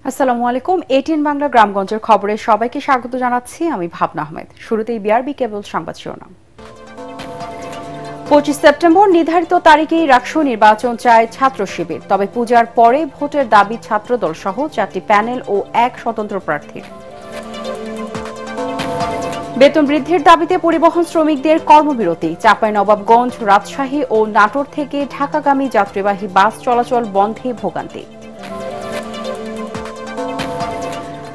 আসসালামু আলাইকুম। এটিএন বাংলা গ্রামগঞ্জের খবরে সবাইকে স্বাগত জানাচ্ছি। আমি ভাবনা আহমেদ। শুরুতেই বিআরবি কেবল সংবাদ শিরোনাম। 25 সেপ্টেম্বর নির্ধারিত তারিখেই রাকসু নির্বাচন চায় ছাত্র শিবির। তবে পূজার পরে ভোটের দাবি ছাত্রদল সহ 4টি প্যানেল ও এক স্বতন্ত্র প্রার্থীর। বেতন বৃদ্ধির দাবিতে পরিবহন শ্রমিকদের কর্মবিরতি। চাঁপাইনবাবগঞ্জ, রাজশাহী ও নাটোর থেকে ঢাকাগামী যাত্রীবাহী বাস চলাচল বন্ধে ভোগান্তি।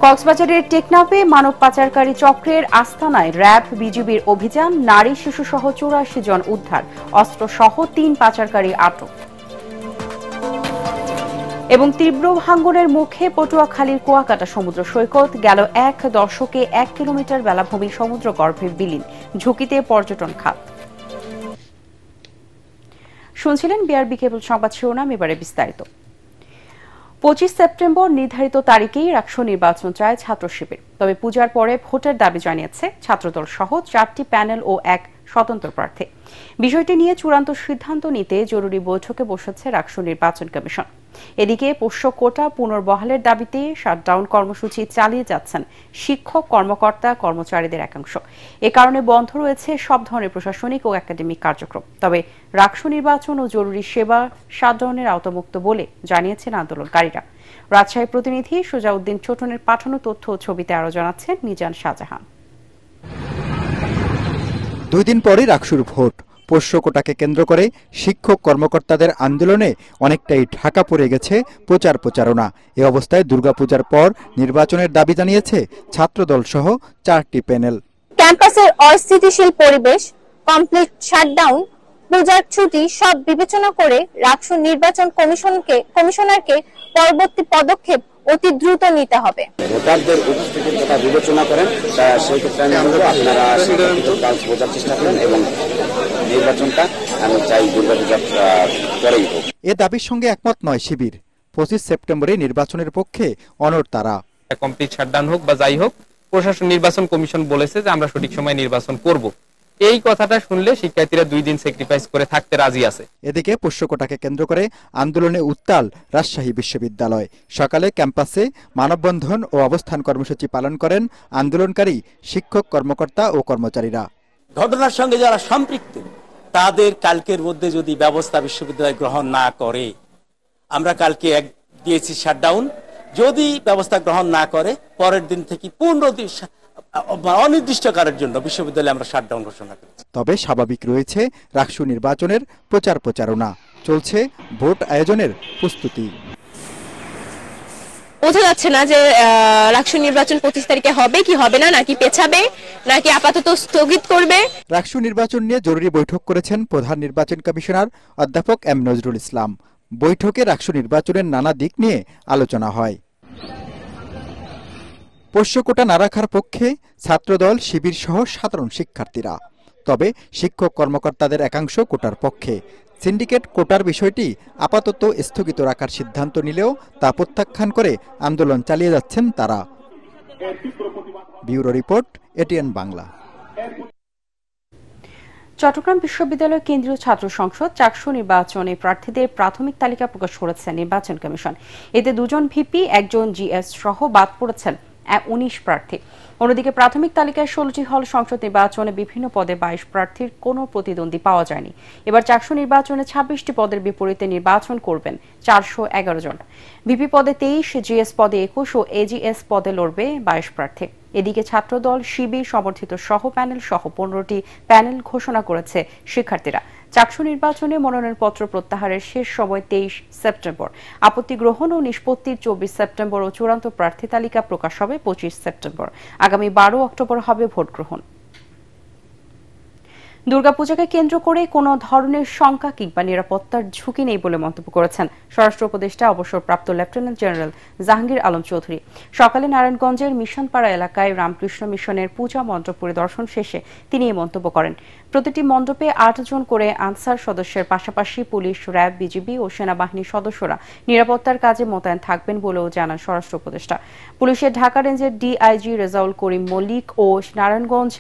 কক্সবাজারের টেকনাফে মানব পাচারকারী চক্রের আস্তানায় র্যাব বিজিবির অভিযান। নারী শিশুসহ 84 জন উদ্ধার, অস্ত্রসহ 3 পাচারকারী আটক। এবং তীব্র ভাঙ্গনের মুখে পটুয়াখালীর কুয়াকাটা সমুদ্র সৈকত। গেল এক দশকে 1 কিলোমিটার বেলাভূমি সমুদ্র গর্ভে বিলীন, ঝুঁকিতে পর্যটন খাত। শুনছিলেন বিআরবি কেবল সংবাদ শিরোনাম, এবারে বিস্তারিত। 25 সেপ্টেম্বর নির্ধারিত তারিখেই রাকসু নির্বাচন চায় ছাত্র শিবির। তবে পূজার পরে ভোটের দাবি জানিয়েছে ছাত্রদল সহ 4টি প্যানেল ও এক স্বতন্ত্র প্রার্থী। বিষয়টি নিয়ে চূড়ান্ত সিদ্ধান্ত নিতে জরুরি বৈঠকে বসেছে রাকসু নির্বাচন কমিশন। এদিকে পোষ্য কোটা পুনর্বহালের দাবিতে শাটডাউন কর্মসূচি চালিয়ে যাচ্ছেন শিক্ষক, কর্মকর্তা, কর্মচারীদের একাংশ। এ কারণে বন্ধ রয়েছে সব ধরনের প্রশাসনিক ও একাডেমিক কার্যক্রম। তবে রাকসু নির্বাচন ও জরুরি সেবা শাটডাউনের আওতামুক্ত বলে জানিয়েছেন আন্দোলনকারীরা। রাজশাহী প্রতিনিধি সুজাউদ্দিন ছোটনের পাঠানো তথ্য ও ছবিতে আরো জানাচ্ছেন মিজান শাহজাহান। 2 দিন পরে রাকসুর ভোট। পোষ্য কোটাকে কেন্দ্র করে শিক্ষক কর্মকর্তাদের আন্দোলনে অনেকটাই ঢাকা পড়ে গেছে প্রচারণা। এ অবস্থায় দুর্গাপূজার পর নির্বাচনের দাবি জানিয়েছে ছাত্রদল সহ 4টি প্যানেল। ক্যাম্পাসের অস্থিতিশীল পরিবেশ, কমপ্লিট শাটডাউন, পূজার ছুটি সব বিবেচনা করে রাকসু নির্বাচন কমিশনারকে পরবর্তী পদক্ষেপ অতি দ্রুত নিতে হবে। ভোটারদের উপস্থিতির কথা বিবেচনা করেন, সেই ক্ষেত্রে আমি বলবো আপনারা বোঝার চেষ্টা করেন এবং নির্বাচনটা আমি চাই দুর্গাপূজার পরেই হোক। এ দাবির সঙ্গে একমত নয় শিবির। 25 সেপ্টেম্বরে নির্বাচনের পক্ষে অনড় তারা। কমপ্লিট শাটডাউন হোক বা যাই হোক, প্রশাসন নির্বাচন কমিশন বলেছে যে আমরা সঠিক সময় নির্বাচন করব। এই কথাটা শুনলে শিক্ষার্থীরা 2 দিন স্যাক্রিফাইস করে থাকতে রাজি আছে। এদিকে পোষ্য কোটাকে কেন্দ্র করে আন্দোলনে উত্তাল রাজশাহী বিশ্ববিদ্যালয়। সকালে ক্যাম্পাসে মানববন্ধন ও অবস্থান কর্মসূচি পালন করেন আন্দোলনকারী শিক্ষক, কর্মকর্তা ও কর্মচারীরা। ঘটনার সঙ্গে যারা সম্পৃক্ত তাদের কালকের মধ্যে যদি ব্যবস্থা বিশ্ববিদ্যালয় গ্রহণ না করে, আমরা কালকে দিয়েছি শাটডাউন, যদি ব্যবস্থা গ্রহণ না করে পরের দিন থেকে অনির্দিষ্টকালের জন্য বিশ্ববিদ্যালয়ে আমরা শাটডাউন ঘোষণা করেছি। তবে স্বাভাবিক রয়েছে রাকসু নির্বাচনের প্রচারণা, চলছে ভোট আয়োজনের প্রস্তুতি। বোঝা যাচ্ছে না যে রাকসু নির্বাচন 25 তারিখে হবে কি হবে না, নাকি পেছাবে, নাকি আপাতত স্থগিত করবে। রাকসু নির্বাচন নিয়ে জরুরি বৈঠক করেছেন প্রধান নির্বাচন কমিশনার অধ্যাপক এম নজরুল ইসলাম। বৈঠকে রাকসু নির্বাচনের নানা দিক নিয়ে আলোচনা হয়। পোষ্য কোটা না রাখার পক্ষে ছাত্রদল, শিবির সহ সাধারণ শিক্ষার্থীরা। তবে শিক্ষক কর্মকর্তাদের একাংশ কোটার পক্ষে। সিন্ডিকেট কোটার বিষয়টি আপাতত স্থগিত রাখার সিদ্ধান্ত নিলেও তা প্রত্যাখ্যান করে আন্দোলন চালিয়ে যাচ্ছেন তারা। Bureau report, ATN Bangla. Chittagong বিশ্ববিদ্যালয় কেন্দ্রীয় ছাত্র সংসদ চাকসু নির্বাচনে প্রার্থীদের প্রাথমিক তালিকা প্রকাশ করেছে নির্বাচন কমিশন। এতে 2 জন ভিপি, 1 জন জিএস সহ বাদ পড়েছেন 19 প্রার্থী। অন্যদিকে প্রাথমিক তালিকায় 16টি হল সংসদ নির্বাচনে বিভিন্ন পদে 22 প্রার্থীর কোনো প্রতিদ্বন্দ্বী পাওয়া যায়নি। এবার চাকসু নির্বাচনে 26টি পদের বিপরীতে নির্বাচন করবেন 411 জন। ভিপি পদে 23, জিএস পদে 21 ও এজিএস পদে লড়বে 22 প্রার্থী। এদিকে ছাত্রদল, শিবির সমর্থিত সহ প্যানেল সহ 15টি প্যানেল ঘোষণা করেছে শিক্ষার্থীরা। চাকসু নির্বাচনে মনোনয়নপত্র প্রত্যাহারের শেষ সময় 23 সেপ্টেম্বর। আপত্তি গ্রহণ ও নিষ্পত্তির 24 সেপ্টেম্বর ও চূড়ান্ত প্রার্থী তালিকা প্রকাশ হবে 25 সেপ্টেম্বর। আগামী 12 অক্টোবর হবে ভোট গ্রহণ। দুর্গাপূজাকে কেন্দ্র করে কোনো ধরনের শঙ্কা কিংবা নিরাপত্তার ঝুঁকি নেই বলে মন্তব্য করেছেন স্বরাষ্ট্র উপদেষ্টা অবসরপ্রাপ্ত লেফটেন্যান্ট জেনারেল জাহাঙ্গীর আলম চৌধুরী। সকালে নারায়ণগঞ্জের মিশনপাড়া এলাকায় রামকৃষ্ণ মিশনের পূজা মণ্ডপ পরিদর্শন শেষে তিনি এই মন্তব্য করেন। প্রতিটি মণ্ডপে 8 জন করে আনসার সদস্যের পাশাপাশি পুলিশ, র্যাব, বিজিবি ও সেনাবাহিনীর সদস্যরা নিরাপত্তার কাজে মোতায়েন থাকবেন বলেও জানান স্বরাষ্ট্র উপদেষ্টা। পুলিশের ঢাকা রেঞ্জের ডিআইজি রেজাউল করিম মল্লিক ও নারায়ণগঞ্জ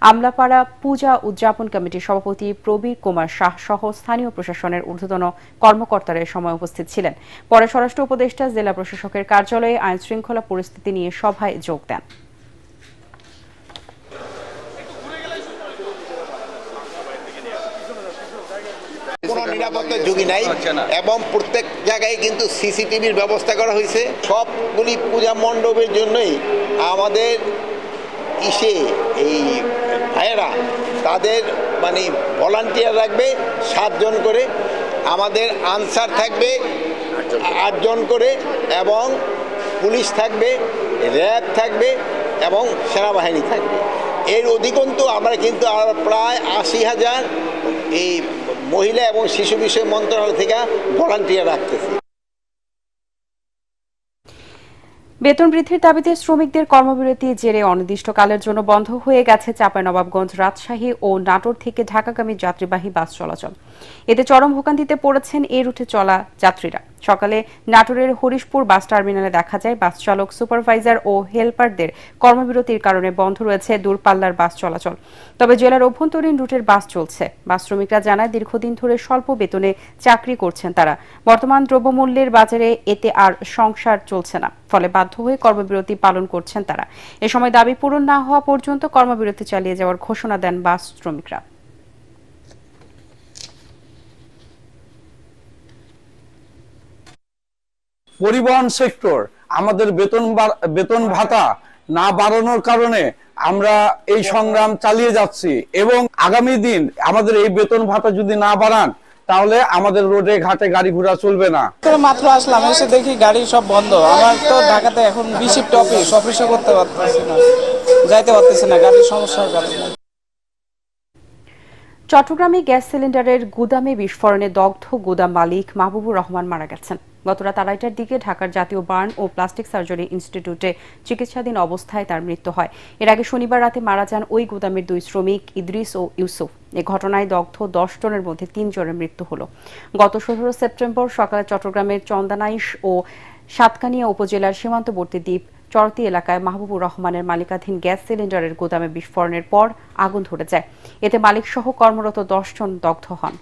আমলাপাড়া পূজা উদযাপন কমিটির সভাপতি প্রবীর কুমার শাহ সহ স্থানীয় প্রশাসনের ঊর্ধ্বতন কর্মকর্তারা এ সময় উপস্থিত ছিলেন। পরে স্বরাষ্ট্র উপদেষ্টা জেলা প্রশাসকের কার্যালয়ে আইন শৃঙ্খলা পরিস্থিতি নিয়ে সভায় যোগ দেন। কোনো নিরাপত্তার ঝুঁকি নাই এবং প্রত্যেক জায়গায় কিন্তু সিসিটিভির ব্যবস্থা করা হয়েছে। সবগুলি পূজা মণ্ডপের জন্যই আমাদের এই ভাইয়েরা তাদের মানে ভলান্টিয়ার রাখবে 7 জন করে, আমাদের আনসার থাকবে 8 জন করে, এবং পুলিশ থাকবে, র্যাব থাকবে এবং সেনাবাহিনী থাকবে। এর অধিকন্তু আমরা কিন্তু প্রায় 80,000 এই মহিলা এবং শিশু বিষয় মন্ত্রণালয় থেকে ভলান্টিয়ার রাখতেছি। বেতন বৃদ্ধির দাবিতে শ্রমিকদের কর্মবিরতি জেরে অনির্দিষ্টকালের জন্য বন্ধ হয়ে গেছে চাঁপাইনবাবগঞ্জ, রাজশাহী ও নাটোর থেকে ঢাকাগামী যাত্রীবাহী বাস চলাচল। এতে চরম ভোগান্তিতে পড়েছেন এই রুটে চলা যাত্রীরা। সকালে নাটোরের হরিশপুর বাস টার্মিনালে দেখা যায় বাস চালক, সুপারভাইজার ও হেলপারদের কর্মবিরতির কারণে বন্ধ রয়েছে দূরপাল্লার বাস চলাচল। তবে জেলার অভ্যন্তরীণ রুটের বাস চলছে। বাস শ্রমিকরা জানায় দীর্ঘদিন ধরে স্বল্প বেতনে চাকরি করছেন তারা। বর্তমান দ্রব্যমূল্যের বাজারে এতে আর সংসার চলছে না, ফলে বাধ্য হয়ে কর্মবিরতি পালন করছেন তারা। এ সময় দাবি পূরণ না হওয়া পর্যন্ত কর্মবিরতি চালিয়ে যাওয়ার ঘোষণা দেন বাস শ্রমিকরা। পরিবহন সেক্টর আমাদের বেতন ভাতা না বাড়ানোর কারণে আমরা এই সংগ্রাম চালিয়ে যাচ্ছি, এবং আগামী দিন আমাদের এই বেতন ভাতা যদি না বাড়ান তাহলে আমাদের রোডে ঘাটে গাড়ি ঘোড়া চলবে না। মাত্র আসলাম, এসে দেখি গাড়ি সব বন্ধ। আমার তো ঢাকাতে এখন বিশিফট অফিসও করতে পারতেছি না, যাইতে পারতেছি না গাড়ির সমস্যার কারণে। চট্টগ্রামে গ্যাস সিলিন্ডারের গুদামে বিস্ফোরণে দগ্ধ গুদাম মালিক মাহবুবুর রহমান মারা গেছেন। গতরাত 2:30টার দিকে ঢাকার জাতীয় বার্ন ও প্লাস্টিক সার্জারি ইনস্টিটিউটে চিকিৎসাধীন অবস্থায় তার মৃত্যু হয়। এর আগে শনিবার রাতে মারা যান ওই গুদামের 2 শ্রমিক ইদ্রিস ও ইউসুফ। এ ঘটনায় দগ্ধ 10 জনের মধ্যে 3 জনের মৃত্যু হল। গত 17 সেপ্টেম্বর সকালে চট্টগ্রামের চন্দনাইশ ও সাতকানিয়া উপজেলার সীমান্তবর্তী দ্বীপ চরতি এলাকায় মাহবুবুর রহমানের মালিকাধীন গ্যাস সিলিন্ডারের গুদামে বিস্ফোরণের পর আগুন ধরে যায়। এতে মালিক সহ কর্মরত 10 জন দগ্ধ হন।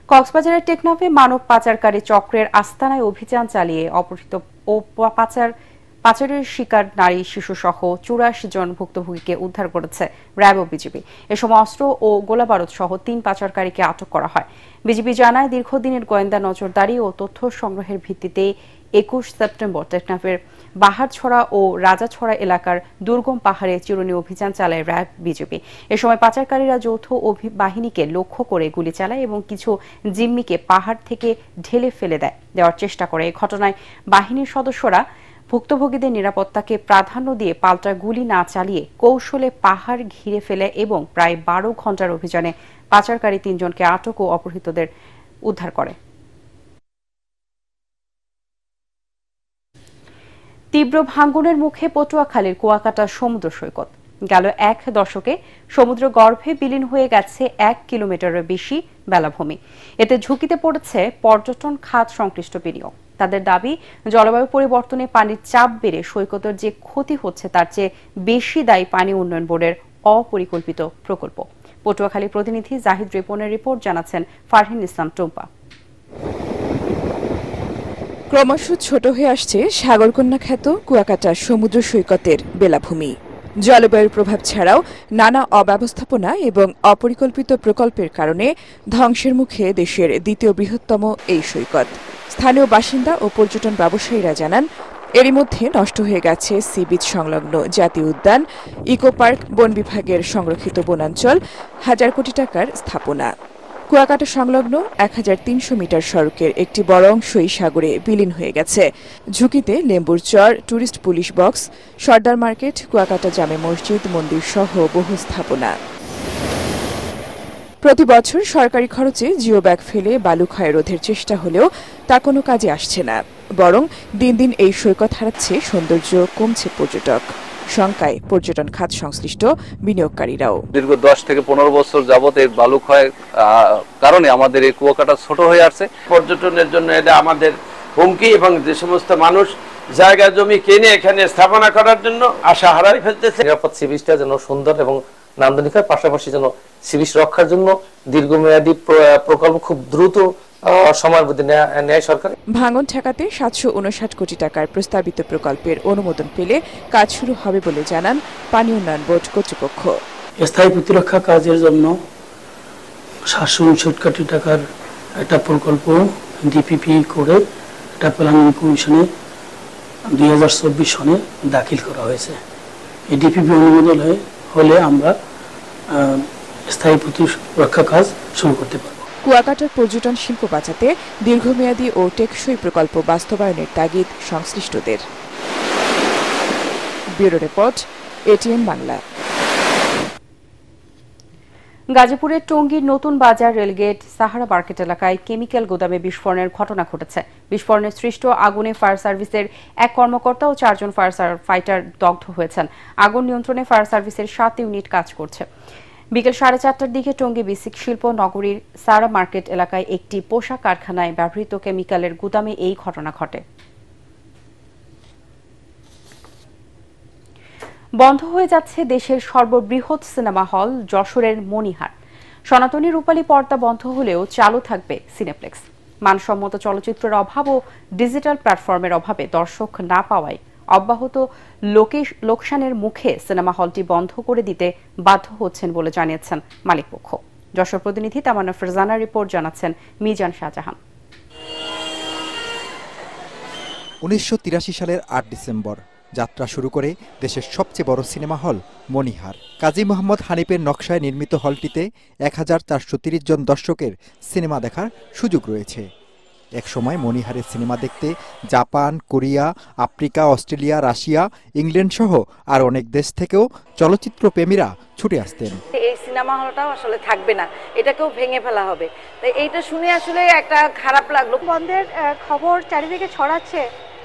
কক্সবাজারের টেকনাফে মানব পাচারকারী চক্রের আস্তানায় অভিযান চালিয়ে অপহৃত ও পাচারের শিকার নারী শিশু সহ 84 জন ভুক্তভোগীকে উদ্ধার করেছে র্যাব ও বিজিবি। এ সময় অস্ত্র ও গোলাবারুদ সহ 3 পাচারকারীকে আটক করা হয়। বিজিবি জানায় দীর্ঘদিনের গোয়েন্দা নজরদারি ও তথ্য সংগ্রহের ভিত্তিতে 21 সেপ্টেম্বর টেকনাফের বাহারছড়া ও রাজাছড়া এলাকার দুর্গম পাহাড়ে চিরুনি অভিযান চালায় র্যাব বিজিবি। এ সময় পাচারকারীরা যৌথ বাহিনীকে লক্ষ্য করে গুলি চালায় এবং কিছু জিম্মিকে পাহাড় থেকে ঢেলে ফেলে দেওয়ার চেষ্টা করে। এই ঘটনায় বাহিনীর সদস্যরা ভুক্তভোগীদের নিরাপত্তাকে প্রাধান্য দিয়ে পাল্টা গুলি না চালিয়ে কৌশলে পাহাড় ঘিরে ফেলে এবং প্রায় 12 ঘন্টার অভিযানে পাচারকারী 3 জনকে আটক ও অপহৃতদের উদ্ধার করে। তীব্র ভাঙনের মুখে পটুয়াখালীর কুয়াকাটা সমুদ্র সৈকত। গেল 1 দশকে সমুদ্র গর্ভে বিলীন হয়ে গেছে 1 কিলোমিটারের বেশি বেলাভূমি। এতে ঝুঁকিতে পড়েছে পর্যটন খাত সংশ্লিষ্ট বিনিয়োগ। তাদের দাবি, জলবায়ু পরিবর্তনে পানির চাপ বেড়ে সৈকতের যে ক্ষতি হচ্ছে তার চেয়ে বেশি দায়ী পানি উন্নয়ন বোর্ডের অপরিকল্পিত প্রকল্প। পটুয়াখালী প্রতিনিধি জাহিদ রিপনের রিপোর্ট, জানাচ্ছেন ফারহিন ইসলাম টুম্পা। ক্রমশ ছোট হয়ে আসছে সাগরকন্যা খ্যাত কুয়াকাটা সমুদ্র সৈকতের বেলাভূমি। জলবায়ুর প্রভাব ছাড়াও নানা অব্যবস্থাপনা এবং অপরিকল্পিত প্রকল্পের কারণে ধ্বংসের মুখে দেশের দ্বিতীয় বৃহত্তম এই সৈকত। স্থানীয় বাসিন্দা ও পর্যটন ব্যবসায়ীরা জানান, এরই মধ্যে নষ্ট হয়ে গেছে সি বিচ সংলগ্ন জাতীয় উদ্যান, ইকো পার্ক, বন বিভাগের সংরক্ষিত বনাঞ্চল, হাজার কোটি টাকার স্থাপনা। কুয়াকাটা সংলগ্ন 1300 মিটার সড়কের একটি বড় অংশই সাগরে বিলীন হয়ে গেছে। ঝুঁকিতে লেম্বুর চর, টুরিস্ট পুলিশ বক্স, সর্দার মার্কেট, কুয়াকাটা জামে মসজিদ, মন্দির সহ বহু স্থাপনা। প্রতি বছর সরকারি খরচে জিও ব্যাগ ফেলে বালু ক্ষয় রোধের চেষ্টা হলেও তা কোনো কাজে আসছে না, বরং দিন দিন এই সৈকত হারাচ্ছে সৌন্দর্য, কমছে পর্যটক। শঙ্কায় পর্যটন খাত সংশ্লিষ্ট বিনিয়োগকারীরাও। দীর্ঘ 10 থেকে 15 বছর যাবত এই বালু ক্ষয়ের কারণে আমাদের এই কুয়াকাটা ছোট হয়ে আসছে। পর্যটনের জন্য এটা আমাদের হুমকি, এবং যে সমস্ত মানুষ জায়গা জমি কিনে এখানে স্থাপনা করার জন্য আশা হারাই ফেলতেছে। নিরাপদ সি বিচটা যেন সুন্দর এবং নান্দনিক হয়, পাশাপাশি যেন সি বিচ রক্ষার জন্য দীর্ঘমেয়াদী প্রকল্প খুব দ্রুত সময়ের মধ্যে নেয় সরকার। ভাঙন ঠেকাতে 759 কোটি টাকার প্রস্তাবিত প্রকল্পের অনুমোদন পেলে কাজ শুরু হবে বলে জানান পানি উন্নয়ন বোর্ড কর্তৃপক্ষ। স্থায়ী প্রতিরক্ষা কাজের জন্য 759 কোটি টাকার একটা প্রকল্প ডিপিপি করে এটা প্ল্যানিং কমিশনে 2024 সনে দাখিল করা হয়েছে। এই ডিপিপি অনুমোদন হলে আমরা স্থায়ী প্রতিরক্ষা কাজ শুরু করতে পারব। কুয়াকাটার পর্যটন শিল্প বাঁচাতে দীর্ঘমেয়াদী ও টেকসই প্রকল্প বাস্তবায়নের তাগিদ সংশ্লিষ্টদের। Bureau report, ATN Bangla. গাজীপুরের টঙ্গীর নতুন বাজার রেলগেট সাহারা মার্কেট এলাকায় কেমিক্যাল গোদামে বিস্ফোরণের ঘটনা ঘটেছে। বিস্ফোরণে সৃষ্ট আগুনে ফায়ার সার্ভিসের এক কর্মকর্তা ও 4 জন ফায়ার ফাইটার দগ্ধ হয়েছেন। আগুন নিয়ন্ত্রণে ফায়ার সার্ভিসের 7 ইউনিট কাজ করছে। বিকেল 4:30টার দিকে টঙ্গী বিসিক শিল্প নগরীর সারা মার্কেট এলাকায় একটি পোশাক কারখানায় ব্যবহৃত কেমিক্যালের গুদামে এই ঘটনা ঘটে। বন্ধ হয়ে যাচ্ছে দেশের সর্ববৃহৎ সিনেমা হল যশোরের মণিহার। সনাতনী রূপালী পর্দা বন্ধ হলেও চালু থাকবে সিনেপ্লেক্স। মানসম্মত চলচ্চিত্রের অভাব ও ডিজিটাল প্ল্যাটফর্মের অভাবে দর্শক না পাওয়ায় অব্যাহত লোকসানের মুখে সিনেমা হলটি বন্ধ করে দিতে বাধ্য হচ্ছেন বলে জানিয়েছেন মালিকপক্ষ। যশোর প্রতিনিধি তামান্না ফরজানার রিপোর্ট জানাচ্ছেন মিজান শাহজাহান। 1983 সালের 8 ডিসেম্বর যাত্রা শুরু করে দেশের সবচেয়ে বড় সিনেমা হল মণিহার। কাজী মোহাম্মদ হানিফের নকশায় নির্মিত হলটিতে 1430 জন দর্শকের সিনেমা দেখার সুযোগ রয়েছে। একসময় মণিহারের সিনেমা দেখতে Japan, Korea, Africa, Australia, Russia, England সহ আর অনেক দেশ থেকেও চলচ্চিত্র প্রেমীরা ছুটে আসতেন। এই সিনেমা হলটাও আসলে থাকবে না, এটাকেও ভেঙে ফেলা হবে। তাই এইটা শুনে আসলে একটা খারাপ লাগলো। বন্ধের খবর চারিদিকে ছড়াচ্ছে,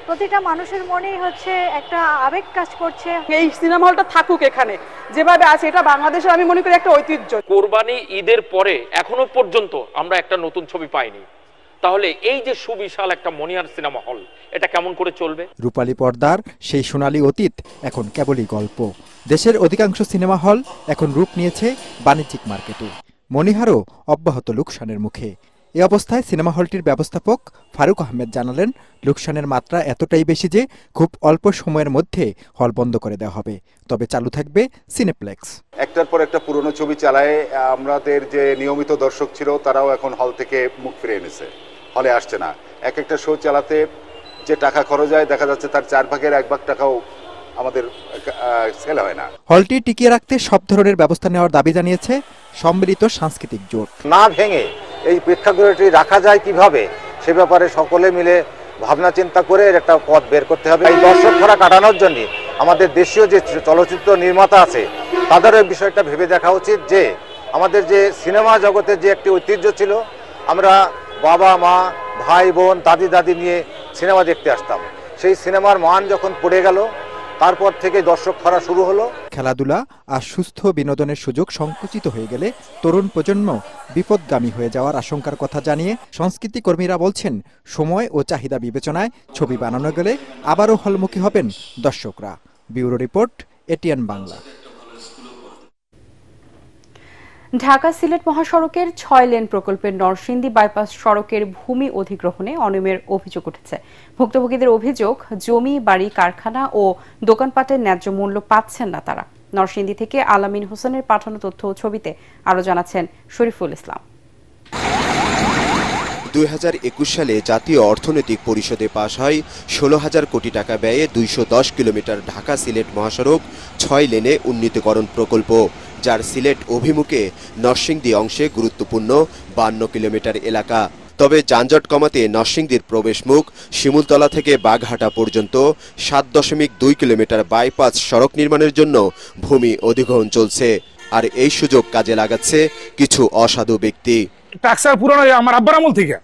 প্রতিটা মানুষের মনেই হচ্ছে একটা আবেগ কাজ করছে। এই সিনেমা হলটা থাকুক এখানে যেভাবে আছে, এটা বাংলাদেশের আমি মনে করি একটা ঐতিহ্য। কোরবানি ঈদের পরে এখনো পর্যন্ত আমরা একটা নতুন ছবি পাইনি, তাহলে এই যে সুবিশাল একটা মণিহার সিনেমা হল, এটা কেমন করে চলবে? রূপালী পর্দার সেই সোনালী অতীত এখন কেবলই গল্প। দেশের অধিকাংশ সিনেমা হল এখন রূপ নিয়েছে বাণিজ্যিক মার্কেটে। মণিহারও অব্যাহত লোকসানের মুখে। এ অবস্থায় সিনেমা হলটির ব্যবস্থাপক ফারুক আহমেদ জানালেন, লোকসানের মাত্রা এতটাই বেশি যে খুব অল্প সময়ের মধ্যে হল বন্ধ করে দেওয়া হবে, তবে চালু থাকবে সিনেপ্লেক্স। একটার পর একটা পুরনো ছবি চালায় আমাদের যে নিয়মিত দর্শক ছিল তারাও এখন হল থেকে মুখ ফিরে এনেছে, হলে আসছে না। এক একটা শো চালাতে যে টাকা খরচ হয় দেখা যাচ্ছে তার 1/4 ভাগের 1 ভাগ টাকাও আমাদের সেল হয় না। হলটি টিকিয়ে রাখতে সব ধরনের ব্যবস্থা নেওয়ার দাবি জানিয়েছে সম্মিলিত সাংস্কৃতিক জোট। না ভেঙে এই প্রেক্ষাগৃহটি রাখা যায় কিভাবে, সে ব্যাপারে সকলে মিলে ভাবনা চিন্তা করে একটা পথ বের করতে হবে। এই দর্শক খরা কাটানোর জন্য আমাদের দেশীয় যে চলচ্চিত্র নির্মাতা আছে তাদের এই বিষয়টা ভেবে দেখা উচিত যে আমাদের যে সিনেমা জগতের যে একটি ঐতিহ্য ছিল, আমরা বাবা মা ভাই বোন দাদি দাদি নিয়ে সিনেমা দেখতে আসতাম, সেই সিনেমার মান যখন পড়ে গেল তারপর থেকে দর্শক খরা শুরু হলো। খেলাধুলা আর সুস্থ বিনোদনের সুযোগ সংকুচিত হয়ে গেলে তরুণ প্রজন্ম বিপদগামী হয়ে যাওয়ার আশঙ্কার কথা জানিয়ে সংস্কৃতি কর্মীরা বলছেন, সময় ও চাহিদা বিবেচনায় ছবি বানানো গেলে আবারও হলমুখী হবেন দর্শকরা। Bureau report, ATN Bangla. Dhaka Sylhet মহাসড়কের 6 লেন প্রকল্পের নরসিংদী বাইপাস সড়কের ভূমি অধিগ্রহণে অনিয়মের অভিযোগ উঠেছে। ভুক্তভোগীদের অভিযোগ, জমি, বাড়ি, কারখানা ও দোকানপাটের ন্যায্য মূল্য পাচ্ছেন না তারা। নরসিংদী থেকে আলামিন হোসেনের পাঠানো তথ্য ও ছবিতে আরো জানাচ্ছেন শরীফুল ইসলাম। 2021 সালে জাতীয় অর্থনৈতিক পরিষদে পাশ হয় 16,000 কোটি টাকা ব্যয়ে 210 কিলোমিটার ঢাকা সিলেট মহাসড়ক 6 লেনে উন্নীতকরণ প্রকল্প, যার সিলেট অভিমুখে নরসিংদী অংশে গুরুত্বপূর্ণ 52 কিলোমিটার এলাকা। তবে যানজট কমাতে নরসিংদীর প্রবেশমুখ শিমুলতলা থেকে বাঘহাটা পর্যন্ত 7.2 কিলোমিটার বাইপাস সড়ক নির্মাণের জন্য ভূমি অধিগ্রহণ চলছে। আর এই সুযোগ কাজে লাগাচ্ছে কিছু অসাধু ব্যক্তি। টাক্সার পুরনো আমার আব্বার আমল থেকে,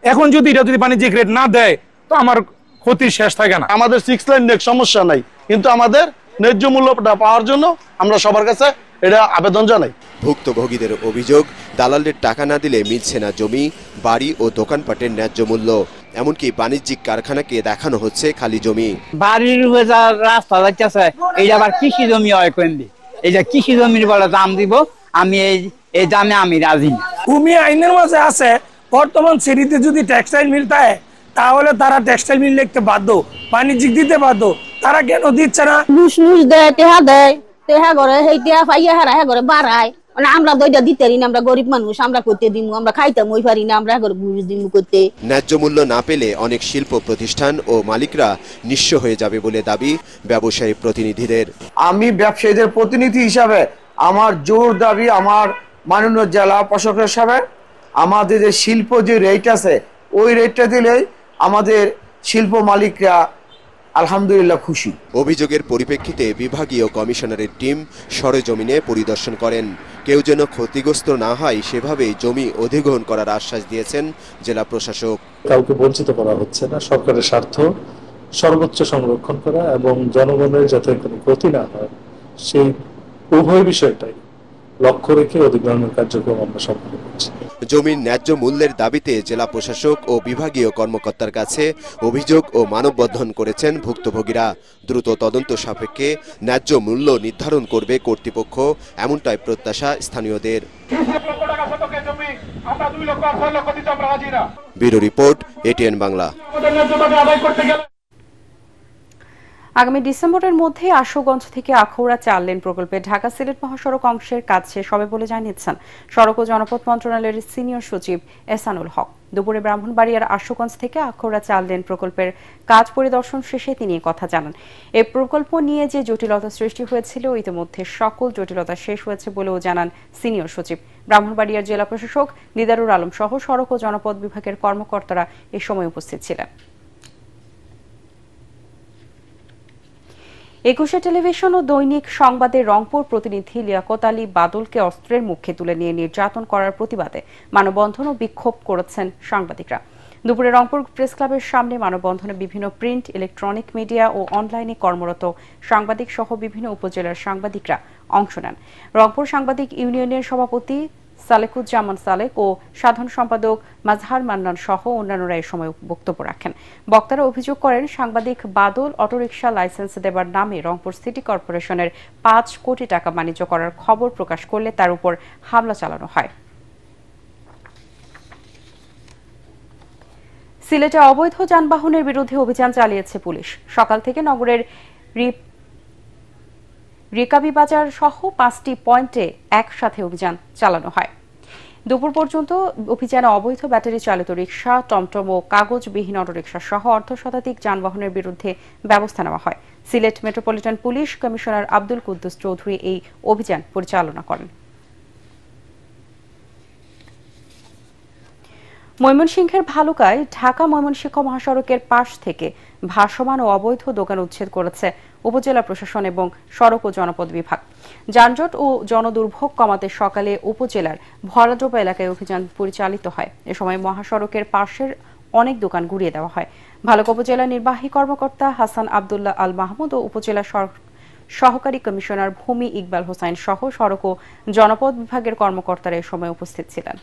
এখন যদি এটা যদি বাণিজ্যিক রেট না দেয় তো আমার ক্ষতির শেষ থাকে না। আমাদের 6 লাইন সমস্যা নাই, কিন্তু আমাদের ন্যায্য মূল্যটা পাওয়ার জন্য আমরা সবার কাছে এটা আবেদন জানাই। ভুক্তভোগীদের অভিযোগ, দালালদের টাকা না দিলে মিলছে না জমি, বাড়ি ও দোকানপাটের ন্যায্য মূল্য। এমনকি বাণিজ্যিক কারখানাকে দেখানো হচ্ছে খালি জমি। বাড়ির রাস্তা যাচ্ছে এই আবার কৃষি জমি হয় কেন্দ্রে, এই যে কৃষি জমির বলে দাম দিব, আমি এই দামে আমি রাজি না। ভূমি আইনের মাঝে আছে বর্তমান সিটিতে যদি টেক্সটাইল মিল থাকে তাহলে তারা টেক্সটাইল মিল লিখতে বাধ্য, বাণিজ্যিক দিতে বাধ্য। তারা কেন দিচ্ছে না? ঘুষ দেয়, টেহা দেয়, টেহা করে সেই টেহা পাইয়া হারা করে বাড়ায়। মানে আমরা দইটা দিতে পারি না, আমরা গরিব মানুষ, আমরা করতে দিমু, আমরা খাইতাম ওই পারি না, আমরা ঘুষ দিমু করতে। ন্যায্য মূল্য না পেলে অনেক শিল্প প্রতিষ্ঠান ও মালিকরা নিঃস্ব হয়ে যাবে বলে দাবি ব্যবসায়ী প্রতিনিধিদের। আমি ব্যবসায়ীদের প্রতিনিধি হিসাবে আমার জোর দাবি আমার মাননীয় জেলা প্রশাসক সাহেব, আমাদের যে শিল্প যে রেট আছে ওই রেটটা দিলেই আমাদের শিল্প মালিকরা আলহামদুলিল্লাহ খুশি। অভিযোগের পরিপ্রেক্ষিতে বিভাগীয় কমিশনারের টিম সরেজমিনে পরিদর্শন করেন। কেউ যেন ক্ষতিগ্রস্ত না হয় সেভাবেই জমি অধিগ্রহণ করার আশ্বাস দিয়েছেন জেলা প্রশাসক। কাউকে বঞ্চিত করা হচ্ছে না, সরকারের স্বার্থ সর্বোচ্চ সংরক্ষণ করা এবং জনগণের যাতে কোনো ক্ষতি না হয় সেই উভয় বিষয়টাই লক্ষ্য রেখে অধিগ্রহণের কার্যক্রম আমরা সম্পন্ন করছি। জমির ন্যায্য মূল্যের দাবিতে জেলা প্রশাসক ও বিভাগীয় কর্মকর্তার কাছে অভিযোগ ও মানববন্ধন করেছেন ভুক্তভোগীরা। দ্রুত তদন্ত সাপেক্ষে ন্যায্য মূল্য নির্ধারণ করবে কর্তৃপক্ষ, এমনটাই প্রত্যাশা স্থানীয়দের। Bureau report, ATN Bangla. আগামী ডিসেম্বরের মধ্যে আশুগঞ্জ থেকে আখাউড়া 4 লেন প্রকল্পে ঢাকা সিলেট মহাসড়ক অংশের কাজ শেষ হবে বলে জানিয়েছেন সড়ক ও জনপথ মন্ত্রণালয়ের সিনিয়র সচিব এহসানুল হক। দুপুরে ব্রাহ্মণবাড়িয়ার আশুগঞ্জ থেকে আখাউড়া 4 লেন প্রকল্পের কাজ পরিদর্শন শেষে তিনি কথা জানান। এই প্রকল্প নিয়ে যে জটিলতা সৃষ্টি হয়েছিল ইতিমধ্যে সকল জটিলতা শেষ হয়েছে বলেও জানান সিনিয়র সচিব। ব্রাহ্মণবাড়িয়ার জেলা প্রশাসক দিদারুল আলম সহ সড়ক ও জনপথ বিভাগের কর্মকর্তারা এ সময় উপস্থিত ছিলেন। 21 টেলিভিশন ও দৈনিক সংবাদে রংপুর প্রতিনিধি লিয়াকত আলী বাদলকে অস্ত্রের মুখে তুলে নিয়ে নির্যাতন করার প্রতিবাদে মানববন্ধন ও বিক্ষোভ করেছেন সাংবাদিকরা। দুপুরে রংপুর প্রেস ক্লাবের সামনে মানববন্ধনে বিভিন্ন প্রিন্ট, ইলেকট্রনিক মিডিয়া ও অনলাইনে কর্মরত সাংবাদিক সহ বিভিন্ন উপজেলার সাংবাদিকরা অংশ নেন। রংপুর সাংবাদিক ইউনিয়নের সভাপতি সালেকুজ্জামান সালেক ও সাধারণ সম্পাদক মাজহার মান্নান সহ অন্যান্যরা এ সময় বক্তব্য রাখেন। বক্তারা অভিযোগ করেন সাংবাদিক বাদল অটোরিকশা লাইসেন্স দেবার নামে রংপুর সিটি কর্পোরেশনের 5 কোটি টাকা বাণিজ্য করার খবর প্রকাশ করলে তার উপর হামলা চালানো হয়। সিলেটে অবৈধ যানবাহনের বিরুদ্ধে অভিযান চালিয়েছে পুলিশ। সকাল থেকে নগরের রিকাবি বাজার সহ 5টি পয়েন্টে একসাথে অভিযান চালানো হয়। দুপুর পর্যন্ত অভিযানে অবৈধ ব্যাটারি চালিত রিকশা, টমটম ও কাগজবিহীন অটোরিকশা সহ অর্ধশতাধিক যানবাহনের বিরুদ্ধে ব্যবস্থা নেওয়া হয়। Sylhet metropolitan police commissioner Abdul Kuddus Chowdhury এই অভিযান পরিচালনা করেন। ময়মনসিংহের ভালুকায় ঢাকা ময়মনসিংহ মহাসড়কের পাশ থেকে ভাসমান ও অবৈধ দোকান উচ্ছেদ করেছে উপজেলা প্রশাসন এবং সড়ক ও জনপথ বিভাগ। যানজট ও জনদুর্ভোগ কমাতে সকালে উপজেলার ভরাডোবা এলাকায় অভিযান পরিচালিত হয়। এ সময় মহাসড়কের পাশের অনেক দোকান গুড়িয়ে দেওয়া হয়। ভালুকা উপজেলা নির্বাহী কর্মকর্তা হাসান আব্দুল্লাহ আল মাহমুদ ও উপজেলা সহকারী কমিশনার ভূমি ইকবাল হোসাইন সহ সড়ক ও জনপথ বিভাগের কর্মকর্তারা এ সময় উপস্থিত ছিলেন।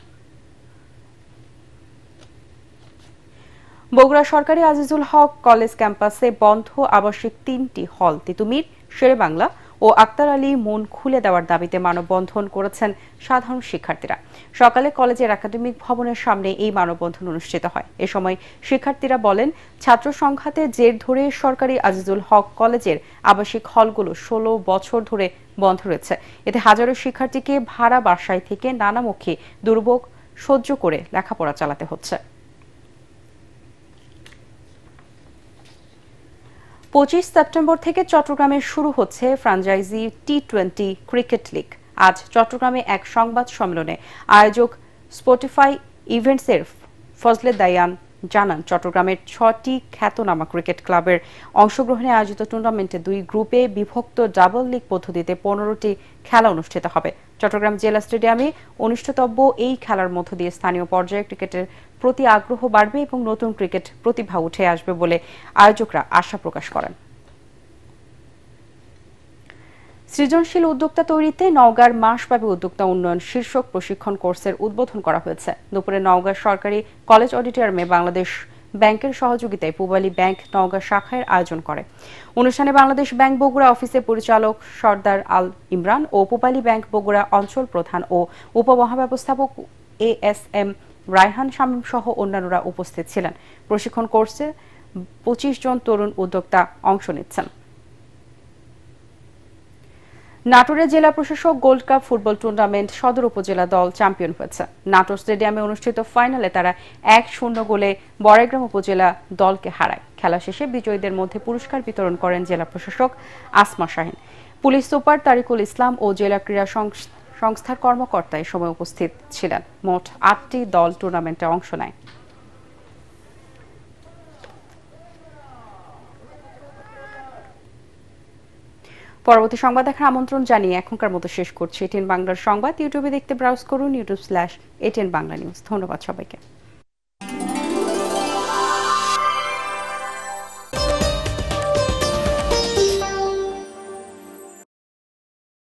বগুড়া সরকারি আজিজুল হক কলেজ ক্যাম্পাসে বন্ধ আবাসিক 3টি হল তিতুমির, শেরেবাংলা ও আক্তার আলী মন খুলে দেওয়ার দাবিতে মানববন্ধন করেছেন সাধারণ শিক্ষার্থীরা। সকালে কলেজের একাডেমিক ভবনের সামনে এই মানববন্ধন অনুষ্ঠিত হয়। এ সময় শিক্ষার্থীরা বলেন, ছাত্র সংঘাতের জের ধরে সরকারি আজিজুল হক কলেজের আবাসিক হলগুলো 16 বছর ধরে বন্ধ রয়েছে। এতে হাজারো শিক্ষার্থীকে ভাড়া বাসায় থেকে নানামুখী দুর্ভোগ সহ্য করে লেখাপড়া চালাতে হচ্ছে। 25 সেপ্টেম্বর থেকে চট্টগ্রামে শুরু হচ্ছে ফ্র্যাঞ্চাইজি টি20 ক্রিকেট লিগ। আজ চট্টগ্রামে এক সংবাদ সম্মেলনে আয়োজক স্পটিফাই ইভেন্টসের ফজলে দায়ান জানান, চট্টগ্রামের 6টি খ্যাতনামা ক্রিকেট ক্লাবের অংশগ্রহণে আয়োজিত টুর্নামেন্টে 2 গ্রুপে বিভক্ত ডাবল লিগ পদ্ধতিতে 15টি খেলা অনুষ্ঠিত হবে। চট্টগ্রাম জেলা স্টেডিয়ামে অনুষ্ঠিতব্য এই খেলার মধ্য দিয়ে স্থানীয় পর্যায়ে ক্রিকেটের প্রতি আগ্রহ বাড়বে এবং নতুন ক্রিকেট প্রতিভা উঠে আসবে বলে আয়োজকরা আশা প্রকাশ করেন। সৃজনশীল উদ্যোক্তা তৈরিতে নওগাঁর মাসব্যাপী উদ্যোক্তা উন্নয়ন শীর্ষক প্রশিক্ষণ কোর্সের উদ্বোধন করা হয়েছে। দুপুরে নওগাঁ সরকারি কলেজ অডিটোরিয়ামে বাংলাদেশ ব্যাংকের সহযোগিতায় পূবালী ব্যাংক নওগাঁ শাখার আয়োজন করে। অনুষ্ঠানে বাংলাদেশ ব্যাংক বগুড়া অফিসের পরিচালক সর্দার আল ইমরান ও পূবালী ব্যাংক বগুড়া অঞ্চল প্রধান ও উপমহাব্যবস্থাপক ASM রায়হান শামীম সহ অন্যান্যরা উপস্থিত ছিলেন। প্রশিক্ষণ কোর্সে 25 জন তরুণ উদ্যোক্তা অংশ নিচ্ছেন। নাটোরে জেলা প্রশাসক গোল্ড কাপ ফুটবল টুর্নামেন্ট সদর উপজেলা দল চ্যাম্পিয়ন হয়েছে। নাটোর স্টেডিয়ামে অনুষ্ঠিত ফাইনালে তারা 1-0 গোলে বড়াইগ্রাম উপজেলা দলকে হারায়। খেলা শেষে বিজয়ীদের মধ্যে পুরস্কার বিতরণ করেন জেলা প্রশাসক আসমা শাহিন, পুলিশ সুপার তারিকুল ইসলাম ও জেলা ক্রীড়া সংস্থার কর্মকর্তা এ সময় উপস্থিত ছিলেন। মোট 8টি দল টুর্নামেন্টে অংশ নেয়। পরবর্তী সংবাদ দেখার আমন্ত্রণ জানিয়ে এখনকার মতো শেষ করছি। এটিএন বাংলার সংবাদ ইউটিউবে দেখতে ব্রাউজ করুন youtube/ATN Bangla News। ধন্যবাদ সবাইকে।